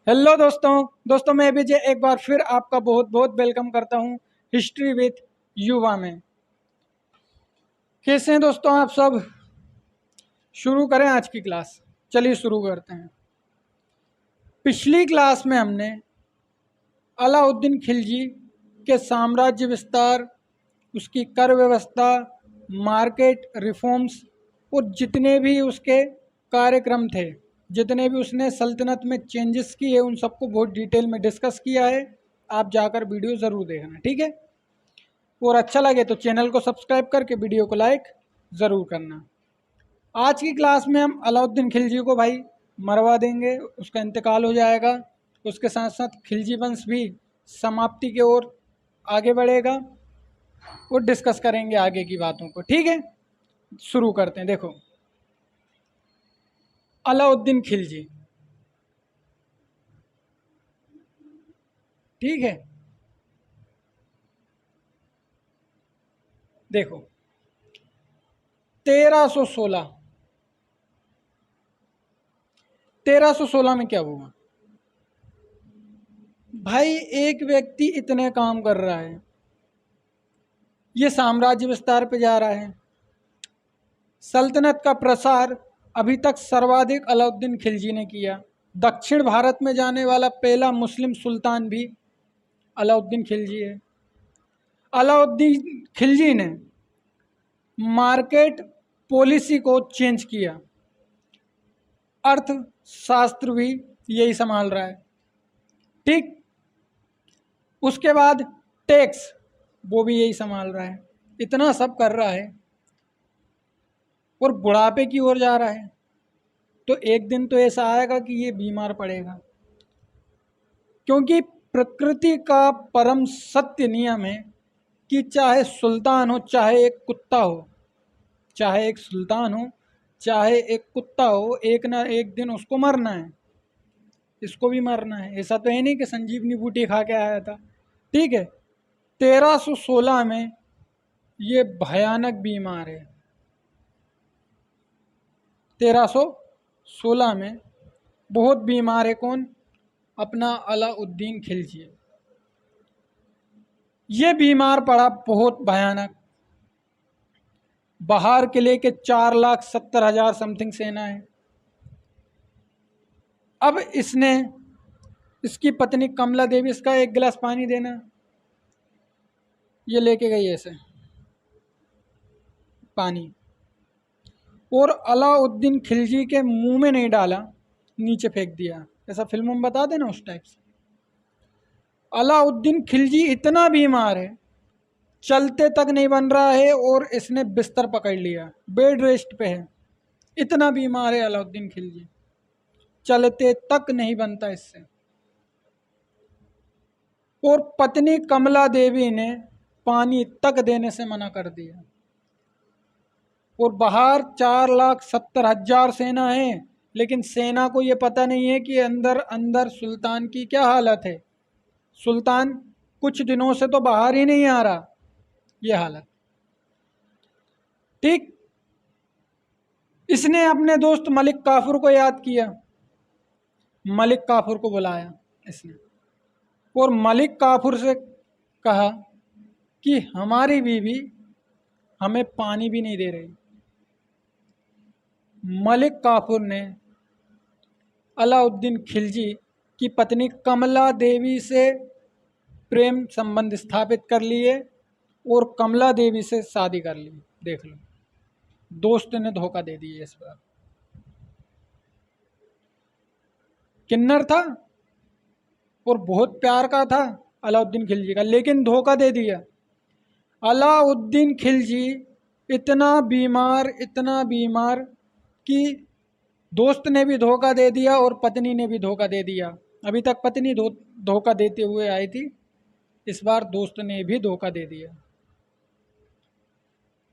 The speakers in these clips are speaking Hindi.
हेलो दोस्तों मैं विजय एक बार फिर आपका बहुत बहुत वेलकम करता हूं हिस्ट्री विथ युवा में। कैसे हैं दोस्तों आप सब? शुरू करें आज की क्लास। चलिए शुरू करते हैं। पिछली क्लास में हमने अलाउद्दीन खिलजी के साम्राज्य विस्तार, उसकी कर व्यवस्था, मार्केट रिफॉर्म्स और जितने भी उसके कार्यक्रम थे, जितने भी उसने सल्तनत में चेंजेस किए, उन सबको बहुत डिटेल में डिस्कस किया है। आप जाकर वीडियो ज़रूर देखना, ठीक है? और अच्छा लगे तो चैनल को सब्सक्राइब करके वीडियो को लाइक ज़रूर करना। आज की क्लास में हम अलाउद्दीन खिलजी को भाई मरवा देंगे, उसका इंतकाल हो जाएगा। उसके साथ साथ खिलजी वंश भी समाप्ति की ओर आगे बढ़ेगा और डिस्कस करेंगे आगे की बातों को, ठीक है? शुरू करते हैं। देखो, अलाउद्दीन खिलजी, ठीक है? देखो 1316 में क्या हुआ भाई? एक व्यक्ति इतने काम कर रहा है, ये साम्राज्य विस्तार पे जा रहा है। सल्तनत का प्रसार अभी तक सर्वाधिक अलाउद्दीन खिलजी ने किया। दक्षिण भारत में जाने वाला पहला मुस्लिम सुल्तान भी अलाउद्दीन खिलजी है। अलाउद्दीन खिलजी ने मार्केट पॉलिसी को चेंज किया। अर्थशास्त्र भी यही संभाल रहा है, ठीक? उसके बाद टैक्स, वो भी यही संभाल रहा है। इतना सब कर रहा है और बुढ़ापे की ओर जा रहा है। तो एक दिन तो ऐसा आएगा कि ये बीमार पड़ेगा, क्योंकि प्रकृति का परम सत्य नियम है कि चाहे सुल्तान हो चाहे एक कुत्ता हो, चाहे एक सुल्तान हो चाहे एक कुत्ता हो, एक ना एक दिन उसको मरना है। इसको भी मरना है। ऐसा तो है नहीं कि संजीवनी बूटी खा के आया था, ठीक है? 1316 में ये भयानक बीमार है। 1316 में बहुत बीमार है। कौन? अपना अलाउद्दीन खिलजी। ये बीमार पड़ा बहुत भयानक। बाहर किले के 4,70,000 समथिंग सेना है। अब इसने, इसकी पत्नी कमला देवी, इसका एक गिलास पानी देना, ये लेके गई ऐसे पानी, और अलाउद्दीन खिलजी के मुंह में नहीं डाला, नीचे फेंक दिया। ऐसा फिल्मों में बता देना उस टाइप से। अलाउद्दीन खिलजी इतना बीमार है, चलते तक नहीं बन रहा है, और इसने बिस्तर पकड़ लिया, बेड रेस्ट पे है। इतना बीमार है अलाउद्दीन खिलजी, चलते तक नहीं बनता इससे। और पत्नी कमला देवी ने पानी तक देने से मना कर दिया। और बाहर 4,70,000 सेना है, लेकिन सेना को ये पता नहीं है कि अंदर अंदर सुल्तान की क्या हालत है। सुल्तान कुछ दिनों से तो बाहर ही नहीं आ रहा, ये हालत, ठीक? इसने अपने दोस्त मलिक काफूर को याद किया। मलिक काफूर को बुलाया इसने, और मलिक काफूर से कहा कि हमारी बीवी हमें पानी भी नहीं दे रही। मलिक काफूर ने अलाउद्दीन खिलजी की पत्नी कमला देवी से प्रेम संबंध स्थापित कर लिए और कमला देवी से शादी कर ली। देख लो, दोस्त ने धोखा दे दिया इस बार। किन्नर था और बहुत प्यार का था अलाउद्दीन खिलजी का, लेकिन धोखा दे दिया। अलाउद्दीन खिलजी इतना बीमार कि दोस्त ने भी धोखा दे दिया और पत्नी ने भी धोखा दे दिया। अभी तक पत्नी धोखा देते हुए आई थी, इस बार दोस्त ने भी धोखा दे दिया।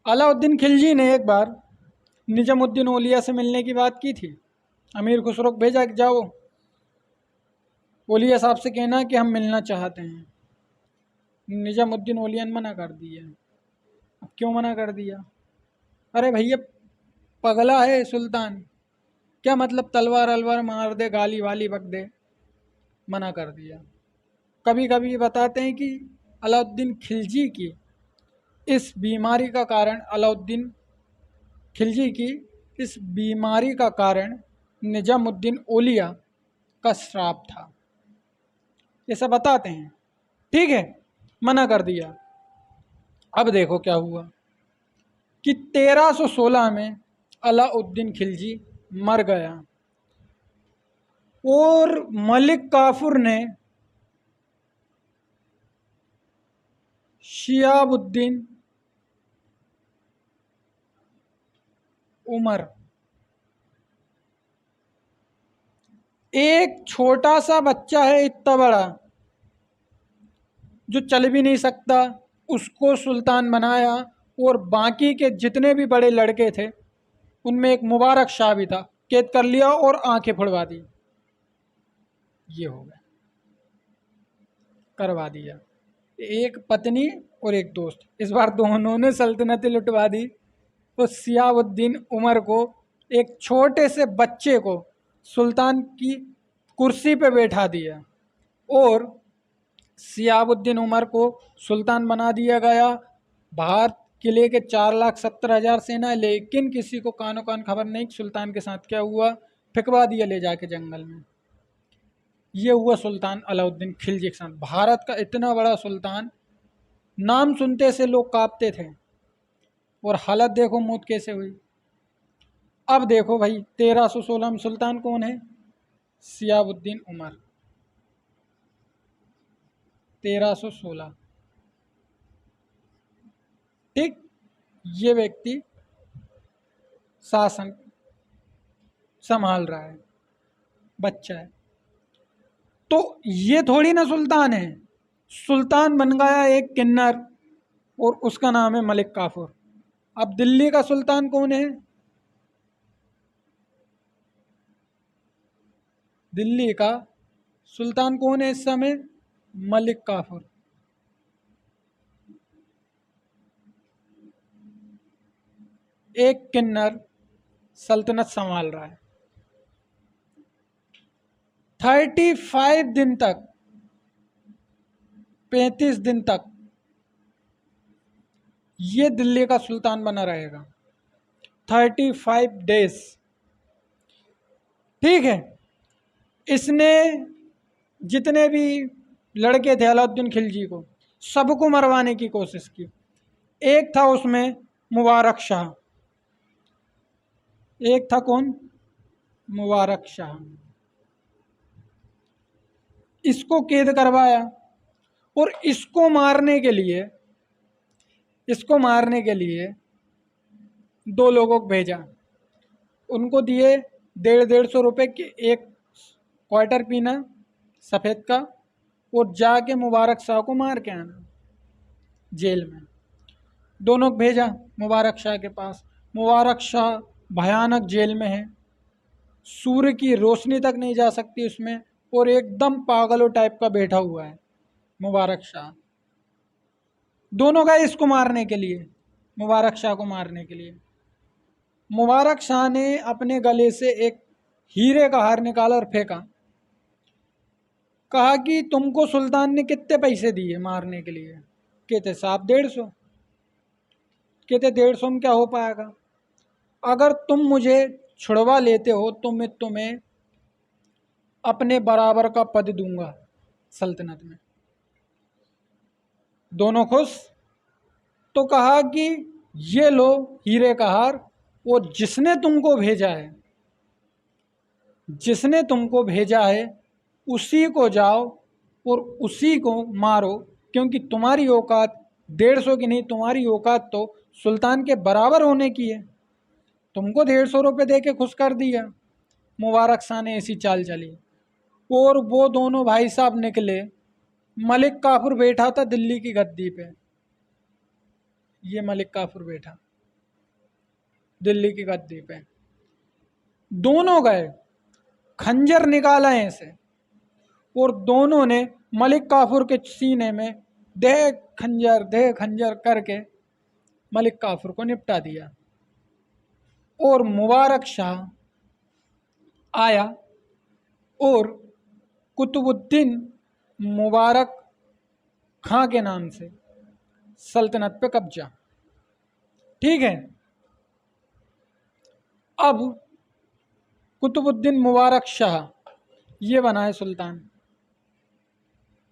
अलाउद्दीन खिलजी ने एक बार निजामुद्दीन औलिया से मिलने की बात की थी। अमीर खुसरो को भेजा कि जाओ औलिया साहब से कहना कि हम मिलना चाहते हैं। निजामुद्दीन औलिया ने मना कर दिया। अब क्यों मना कर दिया? अरे भैया पगला है सुल्तान, क्या मतलब तलवार अलवार मार दे, गाली वाली बक दे, मना कर दिया। कभी कभी बताते हैं कि अलाउद्दीन खिलजी की इस बीमारी का कारण, अलाउद्दीन खिलजी की इस बीमारी का कारण निजामुद्दीन औलिया का श्राप था, ये सब बताते हैं। ठीक है, मना कर दिया। अब देखो क्या हुआ कि 1316 में अलाउद्दीन खिलजी मर गया और मलिक काफूर ने शिहाबुद्दीन उमर, एक छोटा सा बच्चा है इतना बड़ा जो चल भी नहीं सकता, उसको सुल्तान बनाया। और बाकी के जितने भी बड़े लड़के थे उनमें एक मुबारक शाह भी था, कैद कर लिया और आंखें फुड़वा दी। ये हो गया, करवा दिया। एक पत्नी और एक दोस्त, इस बार दोनों ने सल्तनत लुटवा दी। तो शिहाबुद्दीन उमर को, एक छोटे से बच्चे को सुल्तान की कुर्सी पे बैठा दिया और शिहाबुद्दीन उमर को सुल्तान बना दिया गया। बाहर किले के 4,70,000 सेना है, लेकिन किसी को कानो कान खबर नहीं कि सुल्तान के साथ क्या हुआ, फिकवा दिया ले जाके जंगल में। ये हुआ सुल्तान अलाउद्दीन खिलजी के साथ। भारत का इतना बड़ा सुल्तान, नाम सुनते से लोग कांपते थे, और हालत देखो मौत कैसे हुई। अब देखो भाई 1316 में सुल्तान कौन है? शिहाबुद्दीन उमर। 1316, ठीक, ये व्यक्ति शासन संभाल रहा है, बच्चा है। तो ये थोड़ी ना सुल्तान है, सुल्तान बन गया एक किन्नर और उसका नाम है मलिक काफूर। अब दिल्ली का सुल्तान कौन है? दिल्ली का सुल्तान कौन है इस समय? मलिक काफूर। एक किन्नर सल्तनत संभाल रहा है 35 दिन तक, 35 दिन तक ये दिल्ली का सुल्तान बना रहेगा, 35 डेज। ठीक है, इसने जितने भी लड़के थे अलाउद्दीन खिलजी को, सबको मरवाने की कोशिश की। एक था उसमें मुबारक शाह, एक था कौन? मुबारक शाह। इसको कैद करवाया और इसको मारने के लिए, इसको मारने के लिए दो लोगों को भेजा। उनको दिए 150-150 रुपए के एक क्वार्टर पीना सफ़ेद का, और जाके मुबारक शाह को मार के आना जेल में। दोनों को भेजा मुबारक शाह के पास। मुबारक शाह भयानक जेल में है, सूर्य की रोशनी तक नहीं जा सकती उसमें, और एकदम पागलों टाइप का बैठा हुआ है मुबारक शाह। दोनों गए इसको मारने के लिए, मुबारक शाह को मारने के लिए। मुबारक शाह ने अपने गले से एक हीरे का हार निकाला और फेंका। कहा कि तुमको सुल्तान ने कितने पैसे दिए मारने के लिए? कहते साहब 150। कहते 150 में क्या हो पाएगा? अगर तुम मुझे छुड़वा लेते हो तो मैं तुम्हें अपने बराबर का पद दूंगा सल्तनत में। दोनों खुश। तो कहा कि ये लो हीरे का हार, और जिसने तुमको भेजा है, जिसने तुमको भेजा है उसी को जाओ और उसी को मारो, क्योंकि तुम्हारी औकात 150 की नहीं, तुम्हारी औकात तो सुल्तान के बराबर होने की है। तुमको 150 रुपये दे के खुश कर दिया। मुबारक शाह ने ऐसी चाल चली और वो दोनों भाई साहब निकले। मलिक काफूर बैठा था दिल्ली की गद्दी पे, ये मलिक काफूर बैठा दिल्ली की गद्दी पे। दोनों गए, खंजर निकाला ऐसे, और दोनों ने मलिक काफूर के सीने में दे खंजर करके मलिक काफूर को निपटा दिया। और मुबारक शाह आया और कुतुबुद्दीन मुबारक खां के नाम से सल्तनत पे कब्जा। ठीक है, अब कुतुबुद्दीन मुबारक शाह ये बना है सुल्तान।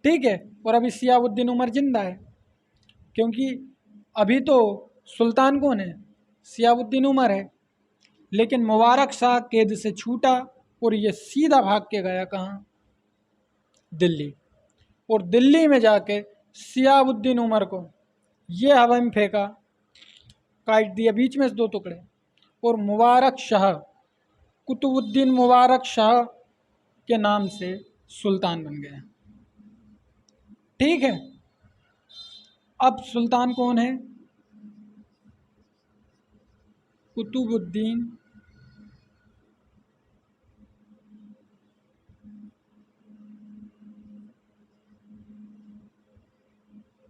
ठीक है, और अभी सियाबुद्दीन उमर जिंदा है, क्योंकि अभी तो सुल्तान कौन है, सियाबुद्दीन उमर है। लेकिन मुबारक शाह कैद से छूटा और ये सीधा भाग के गया कहाँ, दिल्ली। और दिल्ली में जाके सियाबुद्दीन उमर को ये हवा में फेंका, काट दिया बीच में से दो टुकड़े, और मुबारक शाह कुतुबुद्दीन मुबारक शाह के नाम से सुल्तान बन गया। ठीक है, अब सुल्तान कौन है, कुतुबुद्दीन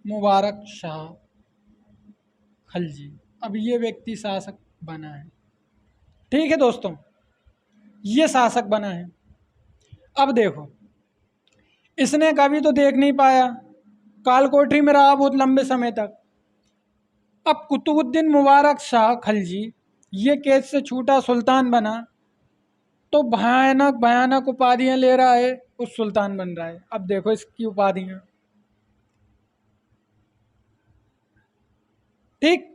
मुबारक शाह खलजी। अब ये व्यक्ति शासक बना है। ठीक है दोस्तों, ये शासक बना है। अब देखो, इसने कभी तो देख नहीं पाया, कालकोठरी में रहा बहुत लंबे समय तक। अब कुतुबुद्दीन मुबारक शाह खलजी ये कैद से छूटा, सुल्तान बना, तो भयानक भयानक उपाधियां ले रहा है, उस सुल्तान बन रहा है। अब देखो इसकी उपाधियां। ठीक,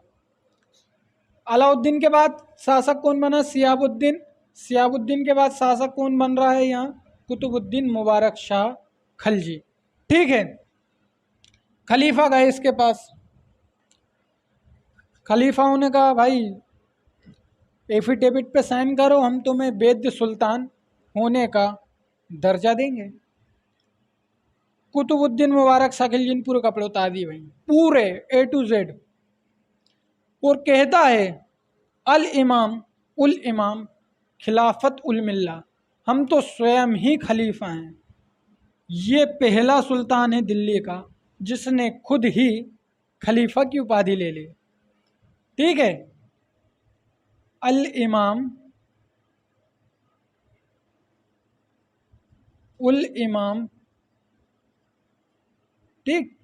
अलाउद्दीन के बाद शासक कौन बना, सियाबुद्दीन। सियाबुद्दीन के बाद शासक कौन बन रहा है यहाँ, कुतुबुद्दीन मुबारक शाह खलजी। ठीक है, खलीफा गए इसके पास। खलीफाओं ने कहा भाई एफिडेविट पे साइन करो, हम तुम्हें वैद्य सुल्तान होने का दर्जा देंगे। कुतुबुद्दीन मुबारक शाह खलजी ने पूरे कपड़े उतार दिए भाई, पूरे A to Z। और कहता है अल इमाम खिलाफत उल मिल्ला, हम तो स्वयं ही खलीफा हैं। ये पहला सुल्तान है दिल्ली का जिसने खुद ही खलीफा की उपाधि ले ली। ठीक है, अल इमाम उल इमाम, ठीक,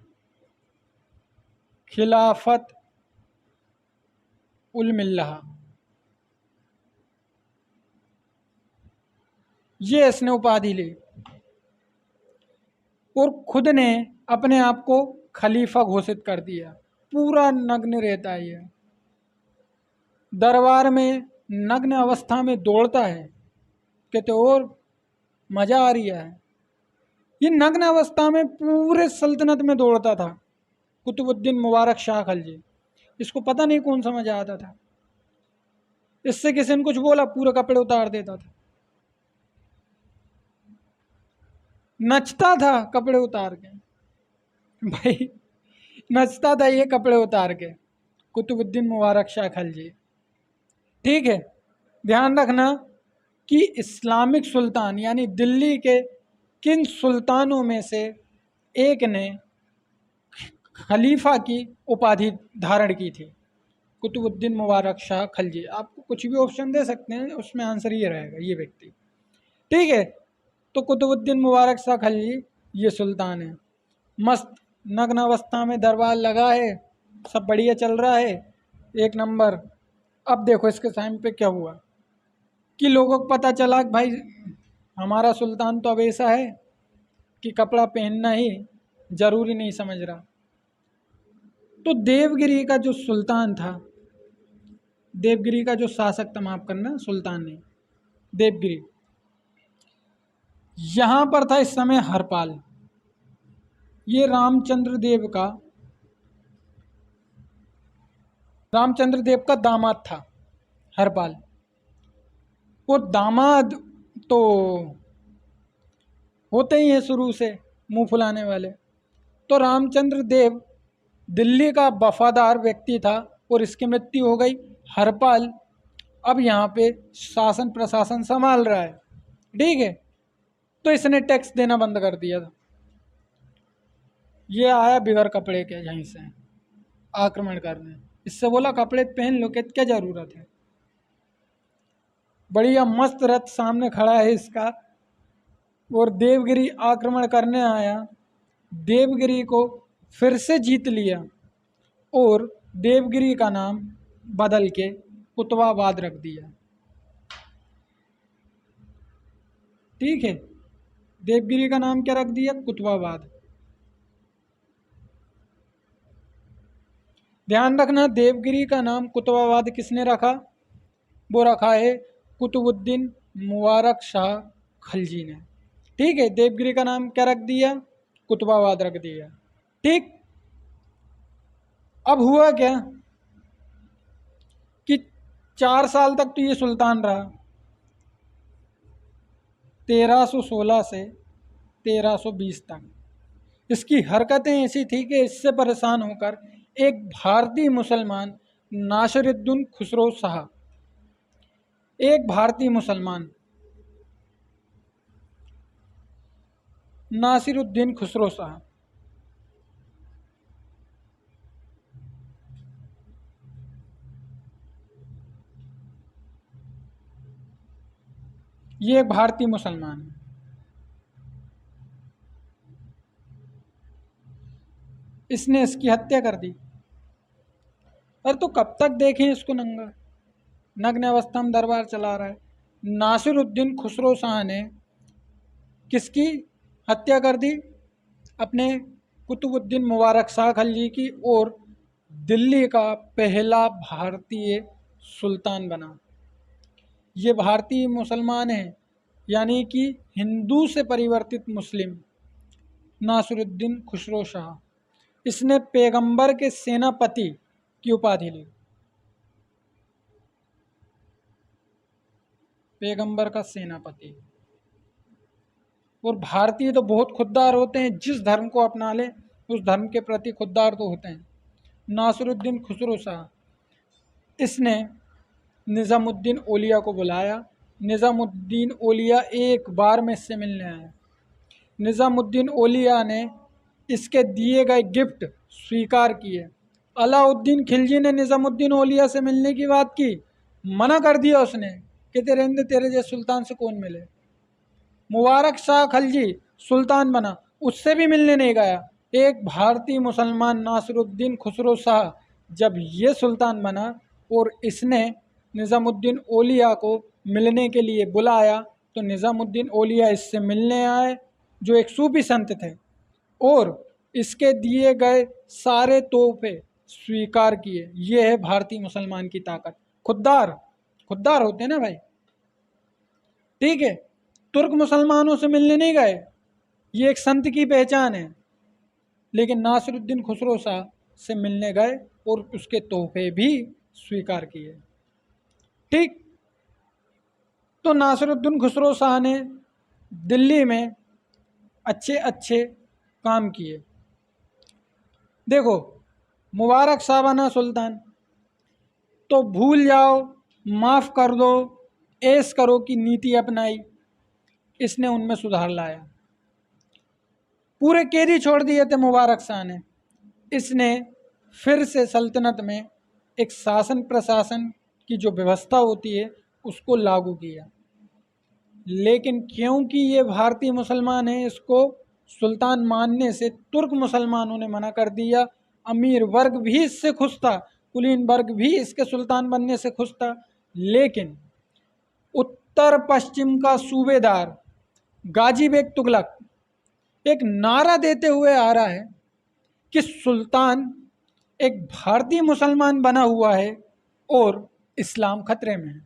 खिलाफत उल मिल्ला, ये इसने उपाधि ली और खुद ने अपने आप को खलीफा घोषित कर दिया। पूरा नग्न रहता है, ये दरबार में नग्न अवस्था में दौड़ता है, कहते और मजा आ रही है। ये नग्न अवस्था में पूरे सल्तनत में दौड़ता था कुतुबुद्दीन मुबारक शाह खलजी। इसको पता नहीं कौन सा मजा आता था, इससे किसी ने कुछ बोला पूरे कपड़े उतार देता था, नचता था कपड़े उतार के भाई, नचता था ये कपड़े उतार के, कुतुबुद्दीन मुबारक शाह खलजी। ठीक है, ध्यान रखना कि इस्लामिक सुल्तान यानी दिल्ली के किन सुल्तानों में से एक ने खलीफा की उपाधि धारण की थी, कुतुबुद्दीन मुबारक शाह खलजी। आपको कुछ भी ऑप्शन दे सकते हैं, उसमें आंसर ये रहेगा, ये व्यक्ति। ठीक है, तो कुतुबुद्दीन मुबारक शाह खलजी ये सुल्तान है, मस्त नग्न अवस्था में दरबार लगा है, सब बढ़िया चल रहा है, एक नंबर। अब देखो इसके टाइम पे क्या हुआ कि लोगों को पता चला कि भाई हमारा सुल्तान तो अब ऐसा है कि कपड़ा पहनना ही जरूरी नहीं समझ रहा। तो देवगिरी का जो सुल्तान था, देवगिरी का जो शासक था, माफ करना सुल्तान नहीं, देवगिरी, यहाँ पर था इस समय हरपाल। ये रामचंद्र देव का दामाद था हरपाल। और दामाद तो होते ही हैं शुरू से मुंह फुलाने वाले। तो रामचंद्र देव दिल्ली का वफादार व्यक्ति था और इसकी मृत्यु हो गई। हरपाल अब यहाँ पे शासन प्रशासन संभाल रहा है। ठीक है, तो इसने टैक्स देना बंद कर दिया था। ये आया बिगर कपड़े के यहीं से आक्रमण करने। इससे बोला कपड़े पहन लो, क्या ज़रूरत है। बढ़िया मस्त रथ सामने खड़ा है इसका, और देवगिरी आक्रमण करने आया। देवगिरी को फिर से जीत लिया और देवगिरी का नाम बदल के कुतवाबाद रख दिया। ठीक है, देवगिरी का नाम क्या रख दिया? कुतवाबाद। ध्यान रखना, देवगिरी का नाम कुतवाबाद किसने रखा? वो रखा है कुतुबुद्दीन मुबारक शाह खलजी ने। ठीक है, देवगिरी का नाम क्या रख दिया? कुतवाबाद रख दिया। ठीक, अब हुआ क्या कि 4 साल तक तो ये सुल्तान रहा, 1316 से 1320 तक। इसकी हरकतें ऐसी थी कि इससे परेशान होकर एक भारतीय मुसलमान नासिरुद्दीन खुसरो शाह, एक भारतीय मुसलमान नासिरुद्दीन खुसरो शाह, ये एक भारतीय मुसलमान है। इसने इसकी हत्या कर दी। पर तो कब तक देखें इसको नंगा, नग्न अवस्था में दरबार चला रहा है। नासिरुद्दीन खुसरो शाह ने किसकी हत्या कर दी? अपने कुतुबुद्दीन मुबारक शाह खलजी की, और दिल्ली का पहला भारतीय सुल्तान बना। ये भारतीय मुसलमान है, यानी कि हिंदू से परिवर्तित मुस्लिम, नासिरुद्दीन खुसरो शाह। इसने पैगंबर के सेनापति की उपाधि ली। पैगंबर का सेनापति। और भारतीय तो बहुत खुददार होते हैं, जिस धर्म को अपना ले उस धर्म के प्रति खुददार तो होते हैं। नासिरुद्दीन खुसरो शाह, इसने निज़ामुद्दीन औलिया को बुलाया। निज़ामुद्दीन औलिया एक बार में इससे मिलने आया। निज़ामुद्दीन औलिया ने इसके दिए गए गिफ्ट स्वीकार किए। अलाउद्दीन खिलजी ने निज़ामुद्दीन औलिया से मिलने की बात की, मना कर दिया उसने कि तेरे जैसे सुल्तान से कौन मिले। मुबारक शाह खलजी सुल्तान बना, उससे भी मिलने नहीं गया। एक भारतीय मुसलमान नासिरुद्दीन खुसरो शाह जब ये सुल्तान बना और इसने निज़ामुद्दीन औलिया को मिलने के लिए बुलाया, तो निज़ामुद्दीन औलिया इससे मिलने आए, जो एक सूफी संत थे, और इसके दिए गए सारे तोहफे स्वीकार किए। ये है भारतीय मुसलमान की ताकत। खुददार खुददार होते हैं ना भाई। ठीक है, तुर्क मुसलमानों से मिलने नहीं गए, ये एक संत की पहचान है, लेकिन नासिरुद्दीन खुसरो शाह से मिलने गए और उसके तोहफे भी स्वीकार किए। ठीक, तो नासिरुद्दीन खुसरो शाह ने दिल्ली में अच्छे अच्छे काम किए। देखो, मुबारक शाह बना सुल्तान, तो भूल जाओ, माफ़ कर दो, ऐश करो की नीति अपनाई। इसने उनमें सुधार लाया। पूरे कैदी छोड़ दिए थे मुबारक शाह ने। इसने फिर से सल्तनत में एक शासन प्रशासन की जो व्यवस्था होती है उसको लागू किया। लेकिन क्योंकि ये भारतीय मुसलमान है, इसको सुल्तान मानने से तुर्क मुसलमानों ने मना कर दिया। अमीर वर्ग भी इससे खुश था, कुलीन वर्ग भी इसके सुल्तान बनने से खुश था। लेकिन उत्तर पश्चिम का सूबेदार गाजी बेग तुगलक एक नारा देते हुए आ रहा है कि सुल्तान एक भारतीय मुसलमान बना हुआ है और इस्लाम खतरे में है।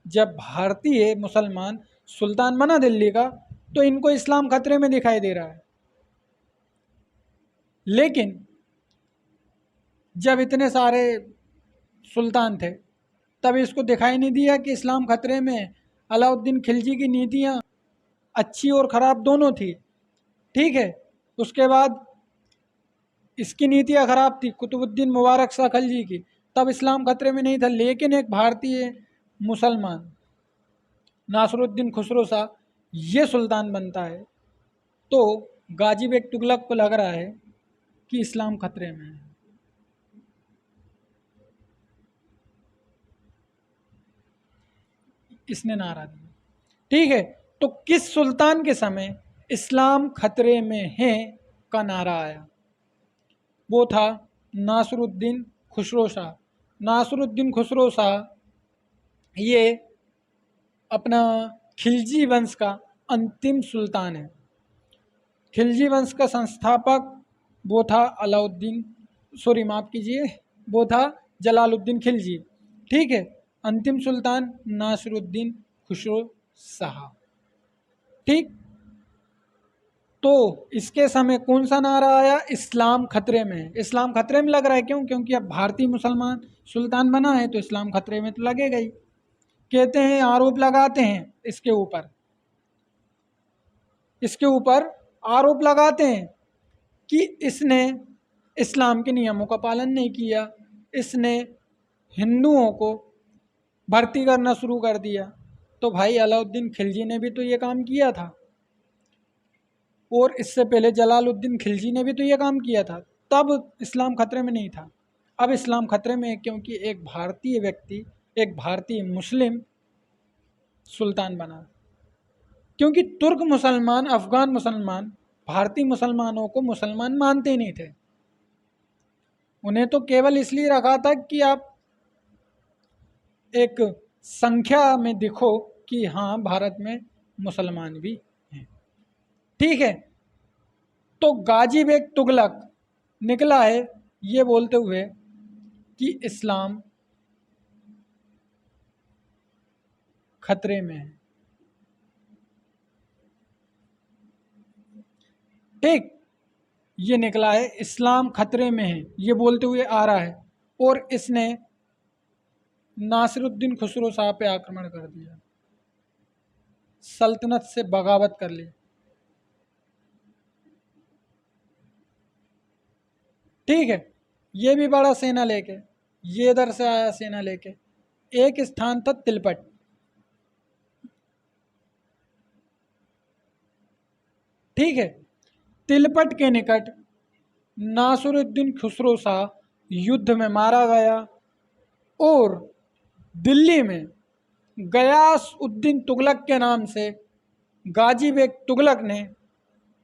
जब भारतीय मुसलमान सुल्तान बना दिल्ली का, तो इनको इस्लाम खतरे में दिखाई दे रहा है। लेकिन जब इतने सारे सुल्तान थे, तब इसको दिखाई नहीं दिया कि इस्लाम खतरे में है। अलाउद्दीन खिलजी की नीतियाँ अच्छी और ख़राब दोनों थी। ठीक है, उसके बाद इसकी नीतियाँ ख़राब थी, कुतुबुद्दीन मुबारक शाह खलजी की, तब इस्लाम खतरे में नहीं था। लेकिन एक भारतीय मुसलमान नासिरुद्दीन खुसरो शाह ये सुल्तान बनता है, तो गाजी बेग तुगलक को लग रहा है कि इस्लाम खतरे में है। इसने नारा दिया। ठीक है, तो किस सुल्तान के समय इस्लाम खतरे में है का नारा आया? वो था नासरुद्दीन खुसरो शाह। नासरुद्दीन खुसरो शाह ये अपना खिलजी वंश का अंतिम सुल्तान है। खिलजी वंश का संस्थापक वो था अलाउद्दीन, सॉरी माफ़ कीजिए, वो था जलालुद्दीन खिलजी। ठीक है, अंतिम सुल्तान नासरुद्दीन खुसरो शाह। ठीक, तो इसके समय कौन सा नारा आया? इस्लाम खतरे में है। इस्लाम खतरे में लग रहा है, क्यों? क्योंकि अब भारतीय मुसलमान सुल्तान बना है तो इस्लाम खतरे में तो लगेगा ही। कहते हैं, आरोप लगाते हैं इसके ऊपर आरोप लगाते हैं कि इसने इस्लाम के नियमों का पालन नहीं किया, इसने हिंदुओं को भर्ती करना शुरू कर दिया। तो भाई अलाउद्दीन खिलजी ने भी तो ये काम किया था, और इससे पहले जलालुद्दीन खिलजी ने भी तो ये काम किया था, तब इस्लाम खतरे में नहीं था। अब इस्लाम खतरे में है क्योंकि एक भारतीय व्यक्ति, एक भारतीय मुस्लिम सुल्तान बना। क्योंकि तुर्क मुसलमान, अफगान मुसलमान भारतीय मुसलमानों को मुसलमान मानते ही नहीं थे। उन्हें तो केवल इसलिए रखा था कि आप एक संख्या में दिखो कि हाँ भारत में मुसलमान भी हैं। ठीक है, तो गाजी बेग तुगलक निकला है ये बोलते हुए कि इस्लाम खतरे में है। ठीक, ये निकला है इस्लाम खतरे में है ये बोलते हुए आ रहा है, और इसने नासिरुद्दीन खुसरो शाह पे आक्रमण कर दिया, सल्तनत से बगावत कर ली। ठीक है, ये भी बड़ा सेना लेके, ये इधर से आया सेना लेके। एक स्थान था तिलपट। ठीक है, तिलपट के निकट नासिरुद्दीन खुसरो शाह युद्ध में मारा गया, और दिल्ली में गयास उद्दीन तुगलक के नाम से गाजी बेग तुगलक ने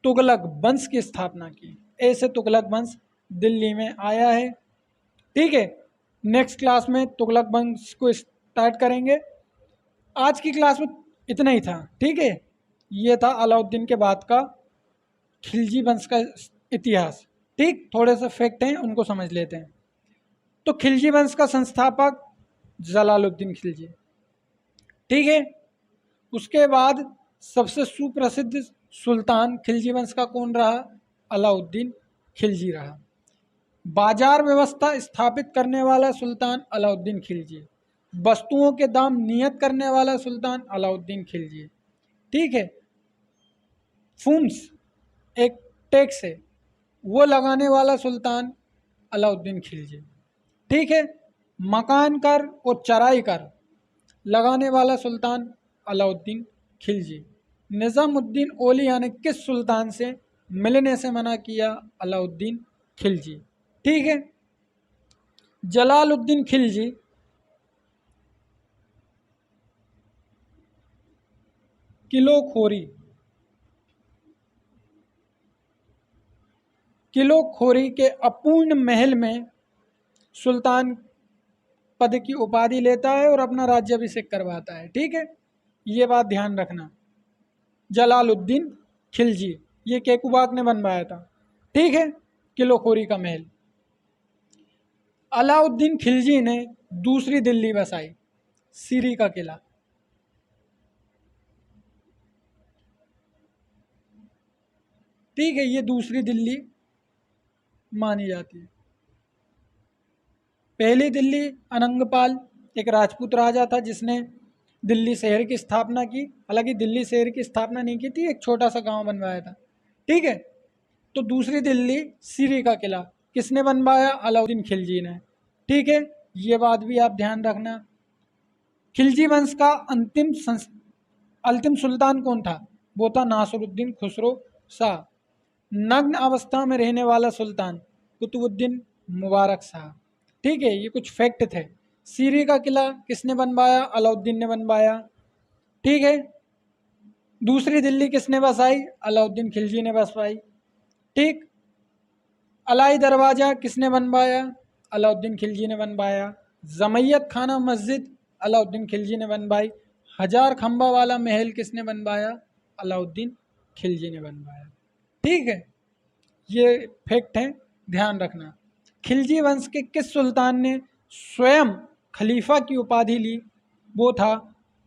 तुगलक वंश की स्थापना की। ऐसे तुगलक वंश दिल्ली में आया है। ठीक है, नेक्स्ट क्लास में तुगलक वंश को स्टार्ट करेंगे। आज की क्लास में इतना ही था। ठीक है, ये था अलाउद्दीन के बाद का खिलजी वंश का इतिहास। ठीक, थोड़े से फैक्ट हैं उनको समझ लेते हैं। तो खिलजी वंश का संस्थापक जलालुद्दीन खिलजी। ठीक है, उसके बाद सबसे सुप्रसिद्ध सुल्तान खिलजी वंश का कौन रहा? अलाउद्दीन खिलजी रहा। बाजार व्यवस्था स्थापित करने वाला सुल्तान अलाउद्दीन खिलजी। वस्तुओं के दाम नियत करने वाला सुल्तान अलाउद्दीन खिलजी। ठीक है, फूम्स एक टैक्स है वो लगाने वाला सुल्तान अलाउद्दीन खिलजी। ठीक है, मकान कर और चराई कर लगाने वाला सुल्तान अलाउद्दीन खिलजी। निज़ामुद्दीन औलिया ने किस सुल्तान से मिलने से मना किया? अलाउद्दीन खिलजी। ठीक है, जलालुद्दीन खिलजी किलोखोरी के अपूर्ण महल में सुल्तान पद की उपाधि लेता है और अपना राज्याभिषेक करवाता है। ठीक है, ये बात ध्यान रखना। जलालुद्दीन खिलजी ये केकुबाक ने बनवाया था। ठीक है, किलोखोरी का महल। अलाउद्दीन खिलजी ने दूसरी दिल्ली बसाई, सीरी का किला। ठीक है, ये दूसरी दिल्ली मानी जाती है। पहली दिल्ली अनंगपाल एक राजपूत राजा था जिसने दिल्ली शहर की स्थापना की। हालांकि दिल्ली शहर की स्थापना नहीं की थी, एक छोटा सा गांव बनवाया था। ठीक है, तो दूसरी दिल्ली सीरी का किला किसने बनवाया? अलाउद्दीन खिलजी ने। ठीक है, ये बात भी आप ध्यान रखना। खिलजी वंश का अंतिम सुल्तान कौन था? वो था नासिरुद्दीन खुसरो शाह। नग्न अवस्था में रहने वाला सुल्तान कुतुबुद्दीन मुबारक शाह। ठीक है, ये कुछ फैक्ट थे। सीरी का किला किसने बनवाया? अलाउद्दीन ने बनवाया। ठीक है। दूसरी दिल्ली किसने बसाई? अलाउद्दीन खिलजी ने बसवाई। ठीक। अलाई दरवाज़ा किसने बनवाया? अलाउद्दीन खिलजी ने बनवाया। जमैयत खाना मस्जिद अलाउद्दीन खिलजी ने बनवाई। हजार खंबा वाला महल किसने बनवाया? अलाउद्दीन खिलजी ने बनवाया। ठीक है, ये फैक्ट है, ध्यान रखना। खिलजी वंश के किस सुल्तान ने स्वयं खलीफा की उपाधि ली? वो था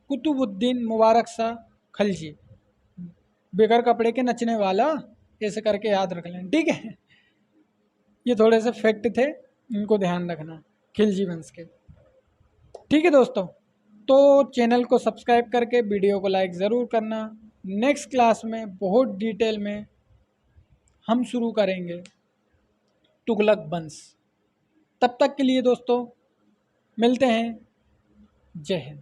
कुतुबुद्दीन मुबारक शाह खिलजी। बगैर कपड़े के नचने वाला, ऐसे करके याद रख लें। ठीक है, ये थोड़े से फैक्ट थे, इनको ध्यान रखना खिलजी वंश के। ठीक है दोस्तों, तो चैनल को सब्सक्राइब करके वीडियो को लाइक ज़रूर करना। नेक्स्ट क्लास में बहुत डिटेल में हम शुरू करेंगे तुगलक वंश। तब तक के लिए दोस्तों मिलते हैं। जय हिंद।